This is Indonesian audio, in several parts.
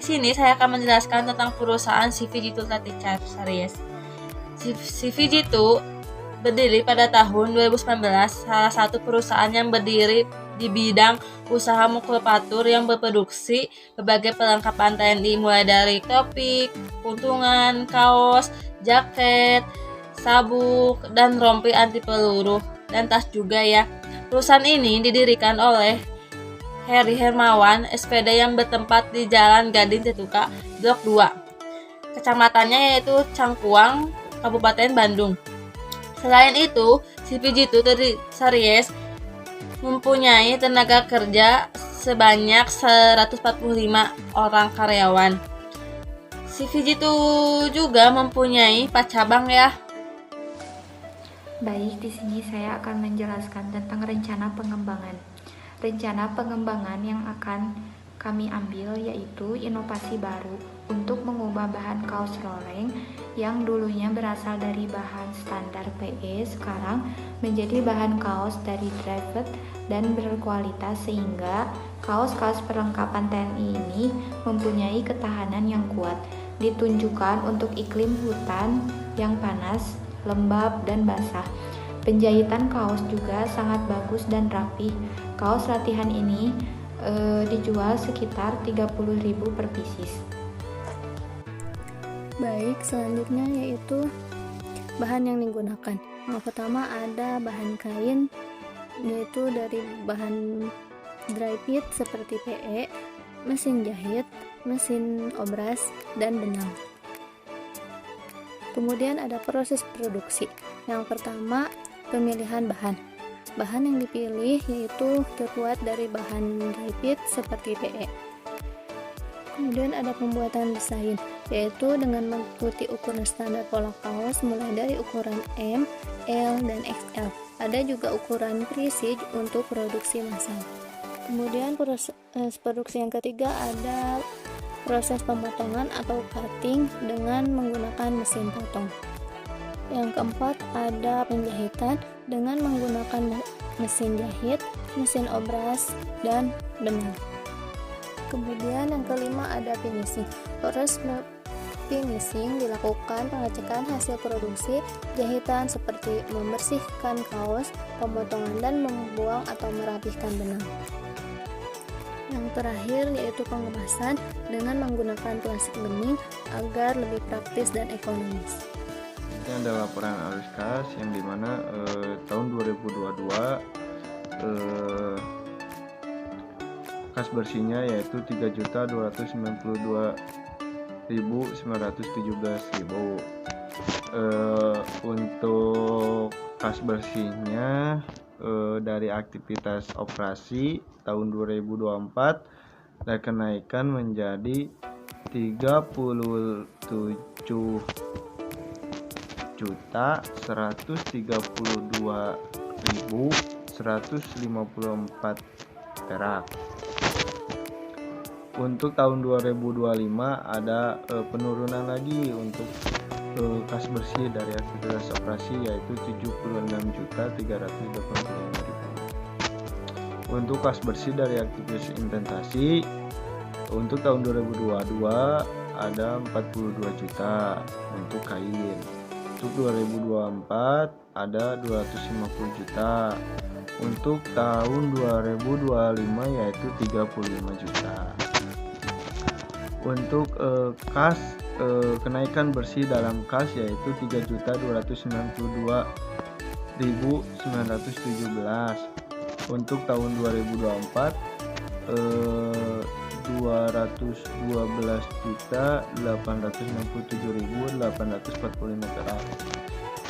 sini saya akan menjelaskan tentang perusahaan CVG Tulatica Series. CVG berdiri pada tahun 2019, salah satu perusahaan yang berdiri di bidang usaha makulatur yang berproduksi berbagai perlengkapan TNI, mulai dari topi, kuntungan, kaos, jaket, sabuk, dan rompi anti peluru, dan tas juga ya. Perusahaan ini didirikan oleh Heri Hermawan, SPD, yang bertempat di Jalan Gading Tetuka, Blok 2. Kecamatannya yaitu Cangkuang, Kabupaten Bandung. Selain itu, CVG Series mempunyai tenaga kerja sebanyak 145 orang karyawan. CVG juga mempunyai 4 cabang ya. Baik, di sini saya akan menjelaskan tentang rencana pengembangan. Rencana pengembangan yang akan kami ambil yaitu inovasi baru untuk mengubah bahan kaos loreng yang dulunya berasal dari bahan standar PE sekarang menjadi bahan kaos dari Drivet dan berkualitas, sehingga kaos-kaos perlengkapan TNI ini mempunyai ketahanan yang kuat, ditunjukkan untuk iklim hutan yang panas, lembab, dan basah. Penjahitan kaos juga sangat bagus dan rapi. Kaos latihan ini dijual sekitar 30.000 per pieces. Baik, selanjutnya yaitu bahan yang digunakan. Yang pertama ada bahan kain, yaitu dari bahan dry fit seperti PE, mesin jahit, mesin obras, dan benang. Kemudian ada proses produksi. Yang pertama, pemilihan bahan. Bahan yang dipilih yaitu terbuat dari bahan dry fit seperti PE. Kemudian ada pembuatan desain, yaitu dengan mengikuti ukuran standar pola kaos mulai dari ukuran M, L, dan XL. Ada juga ukuran prestige untuk produksi massal. Kemudian proses produksi yang ketiga ada proses pemotongan atau cutting dengan menggunakan mesin potong. Yang keempat ada penjahitan dengan menggunakan mesin jahit, mesin obras, dan benang. Kemudian yang kelima ada finishing. Proses finishing dilakukan pengecekan hasil produksi jahitan seperti membersihkan kaos, pemotongan, dan membuang atau merapihkan benang. Yang terakhir yaitu pengemasan dengan menggunakan plastik bening agar lebih praktis dan ekonomis. Ini ada laporan arus kas yang dimana tahun 2022 kas bersihnya yaitu 3.292.917. Untuk kas bersihnya dari aktivitas operasi tahun 2024 dan kenaikan menjadi 37.132.154 perak. Untuk tahun 2025 ada penurunan lagi untuk kas bersih dari aktivitas operasi yaitu 76.385.000. Untuk kas bersih dari aktivitas investasi untuk tahun 2022 ada 42 juta untuk kain. Untuk 2024 ada 250 juta. Untuk tahun 2025 yaitu 35 juta. Untuk kas kenaikan bersih dalam kas yaitu 3.292.917. Untuk tahun 2024 212.867.845 perak.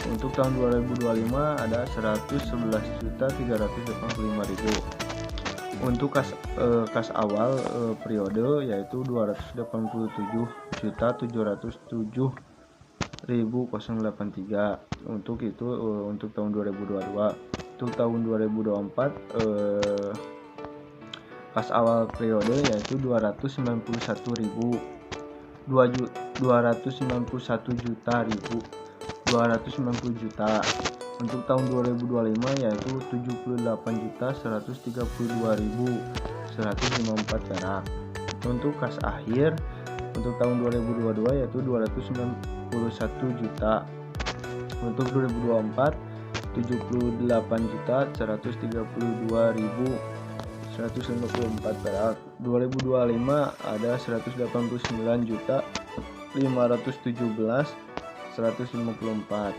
Untuk tahun 2025 ada 111.385.000. Untuk kas awal periode yaitu 287.707.083. Untuk itu untuk tahun 2022. Untuk tahun 2024 kas awal periode yaitu 291 juta. Untuk tahun 2025 yaitu 78.132.154 perak. Untuk kas akhir Untuk tahun 2022 yaitu 291 juta. Untuk 2024 78.132.154 perak. 2025 ada 189.517.154.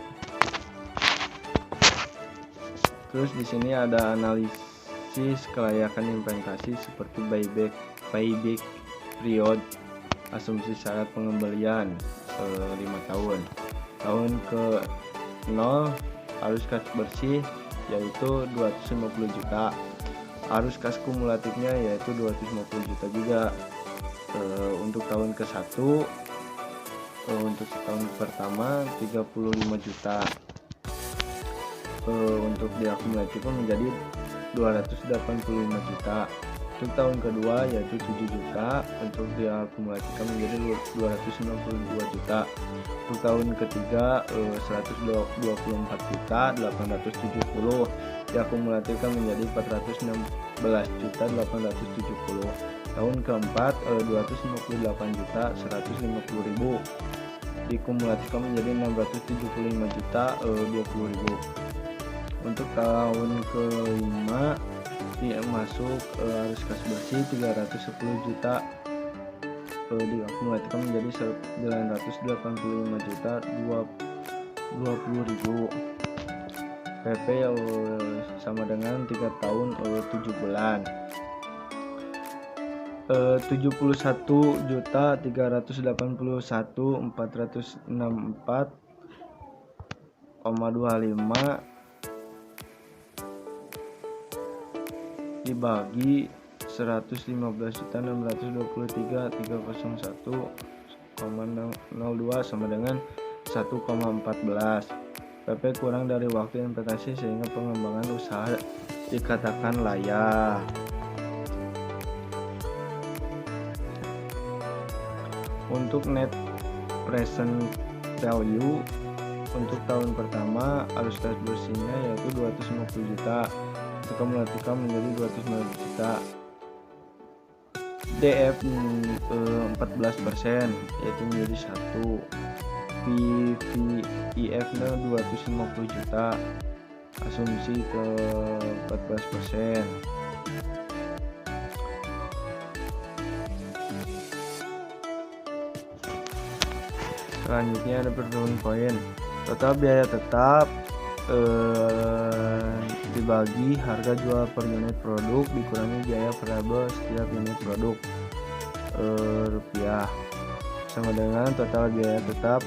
Terus di sini ada analisis kelayakan implementasi seperti buyback period, asumsi syarat pengembalian 5 tahun. Tahun ke 0 arus kas bersih yaitu 250 juta. Arus kas kumulatifnya yaitu 250 juta juga. Untuk tahun ke 1 untuk tahun pertama 35 juta. Untuk diakumulatifkan menjadi 285 juta. Untuk tahun kedua yaitu 7 juta, untuk diakumulasikan menjadi 292 juta. Untuk tahun ketiga 124 juta 870, diakumulasikan menjadi 416 juta 870. Tahun keempat 258 juta 150 ribu, dikumulasikan menjadi 675 juta 20 ribu. Untuk tahun kelima masuk arus kas bersih 310 juta, diakumulasikan menjadi 985 juta 20 ribu. PP sama dengan 3 tahun 7 bulan. 71 juta 381.464,25 dibagi 115.623.301,02 sama dengan 1,14. PP kurang dari waktu investasi sehingga pengembangan usaha dikatakan layak. Untuk net present value untuk tahun pertama arus kas bersihnya yaitu 250 juta, diakumulasikan menjadi 290 juta. DF 14% yaitu menjadi 1. VVIF nya 250 juta, asumsi ke 14%. Selanjutnya ada perhitungan poin. Total biaya tetap dibagi harga jual per unit produk dikurangi biaya variabel setiap unit produk rupiah, sama dengan total biaya tetap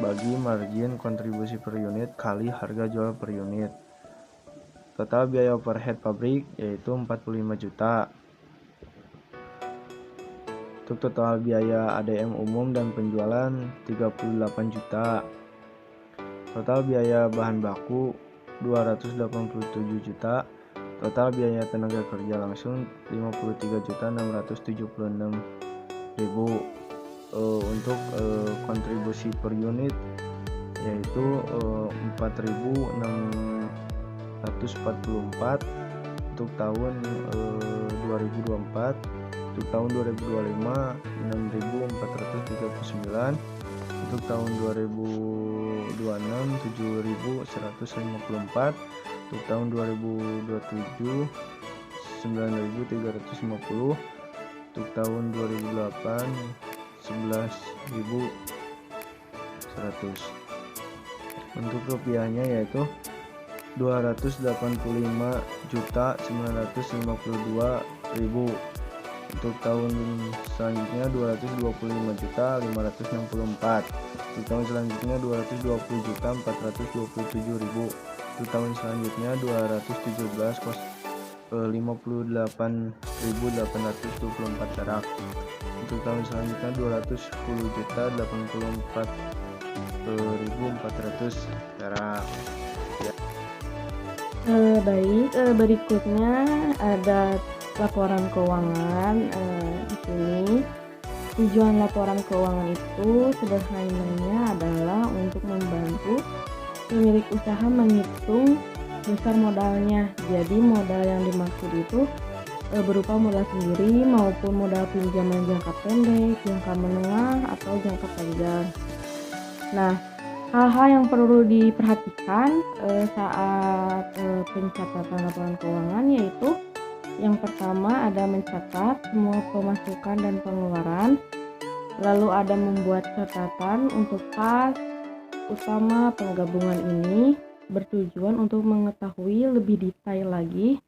bagi margin kontribusi per unit kali harga jual per unit. Total biaya overhead pabrik yaitu 45 juta. Untuk total biaya ADM umum dan penjualan 38 juta. Total biaya bahan baku 287 juta. Total biaya tenaga kerja langsung 53.676.000. Untuk kontribusi per unit yaitu 4.644 untuk tahun 2024. Untuk tahun 2025 6.439, untuk tahun 2026 7.154, untuk tahun 2027 9.350, untuk tahun 2008 11.100. Untuk rupiahnya yaitu 285.952.000. Untuk tahun selanjutnya 225.564. Untuk tahun selanjutnya 220.427.000. Untuk tahun selanjutnya 217.58.824 perak. Untuk tahun selanjutnya 210.084.400 perak. Baik, berikutnya ada laporan keuangan. Di sini tujuan laporan keuangan itu sederhananya adalah untuk membantu pemilik usaha menghitung besar modalnya. Jadi modal yang dimaksud itu berupa modal sendiri maupun modal pinjaman jangka pendek, jangka menengah, atau jangka panjang. Nah, hal-hal yang perlu diperhatikan saat pencatatan laporan keuangan yaitu yang pertama ada mencatat semua pemasukan dan pengeluaran, lalu ada membuat catatan untuk kas utama penggabungan ini bertujuan untuk mengetahui lebih detail lagi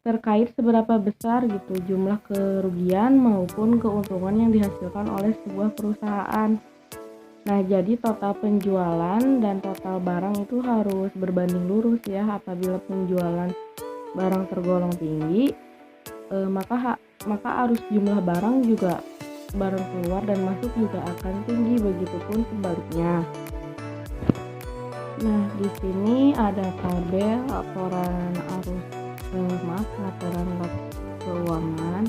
terkait seberapa besar gitu jumlah kerugian maupun keuntungan yang dihasilkan oleh sebuah perusahaan. Nah, jadi total penjualan dan total barang itu harus berbanding lurus ya. Apabila penjualan barang tergolong tinggi, maka arus jumlah barang juga, barang keluar dan masuk juga akan tinggi, begitupun sebaliknya. Nah, di sini ada tabel laporan laporan keuangan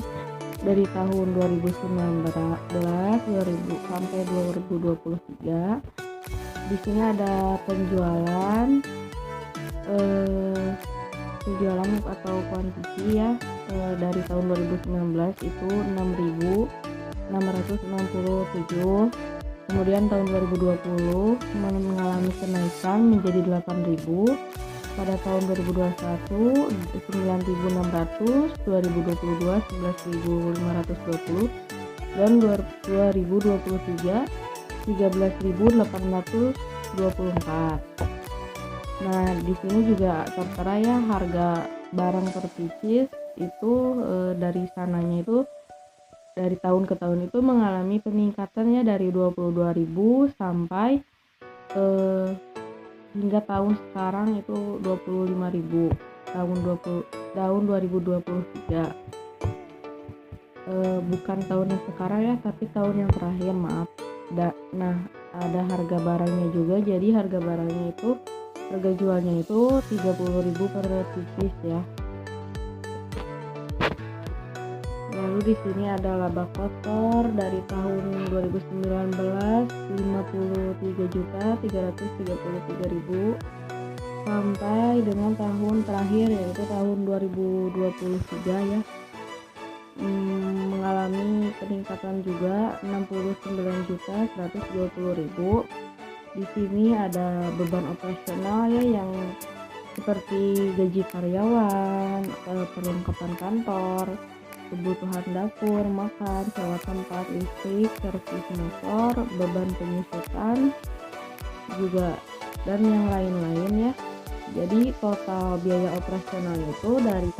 dari tahun 2019 sampai 2023. Di sini ada penjualan atau kuantiti ya, dari tahun 2019 itu 6.667. Kemudian tahun 2020 mengalami kenaikan menjadi 8.000. Pada tahun 2021 9.600, 2022 11.520, dan 2023 13.824. Nah, di sini juga tertera ya harga barang per pieces itu dari sananya itu dari tahun ke tahun itu mengalami peningkatannya dari 22.000 sampai hingga tahun sekarang itu 25.000 tahun 2023. Bukan tahun yang sekarang ya, tapi tahun yang terakhir, maaf. Nah, ada harga barangnya juga. Jadi harga barangnya itu, harga jualnya itu 30.000 per pieces ya. Lalu di sini ada laba kotor dari tahun 2019 53.333.000 sampai dengan tahun terakhir yaitu tahun 2023 ya, mengalami peningkatan juga 69.120.000. Di sini ada beban operasional ya, yang seperti gaji karyawan, perlengkapan kantor, kebutuhan dapur, makan, sewa tempat, listrik, servis motor, beban penyusutan juga, dan yang lain-lain ya. Jadi total biaya operasional itu dari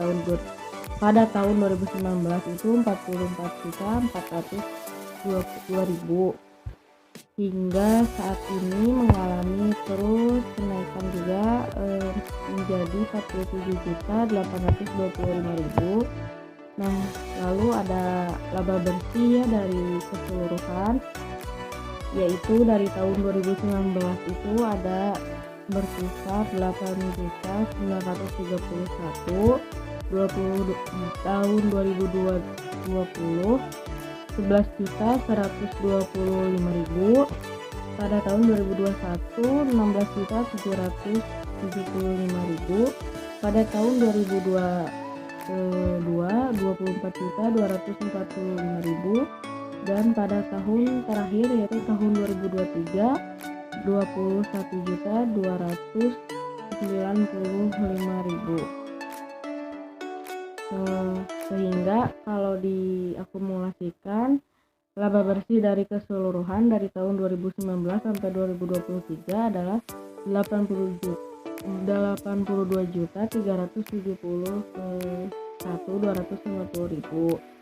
pada tahun 2019 itu 44.422.000 hingga saat ini mengalami terus kenaikan juga menjadi 47.825.000. Nah, lalu ada laba bersih ya dari keseluruhan, yaitu dari tahun 2019 itu ada berkisar 8.931, tahun 2020 11.125.000, pada tahun 2021 16.775.000, pada tahun 24.245.000, dan pada tahun terakhir yaitu tahun 2023 21.295.000. Sehingga kalau diakumulasikan laba bersih dari keseluruhan dari tahun 2019 sampai 2023 adalah 82.371.250.000.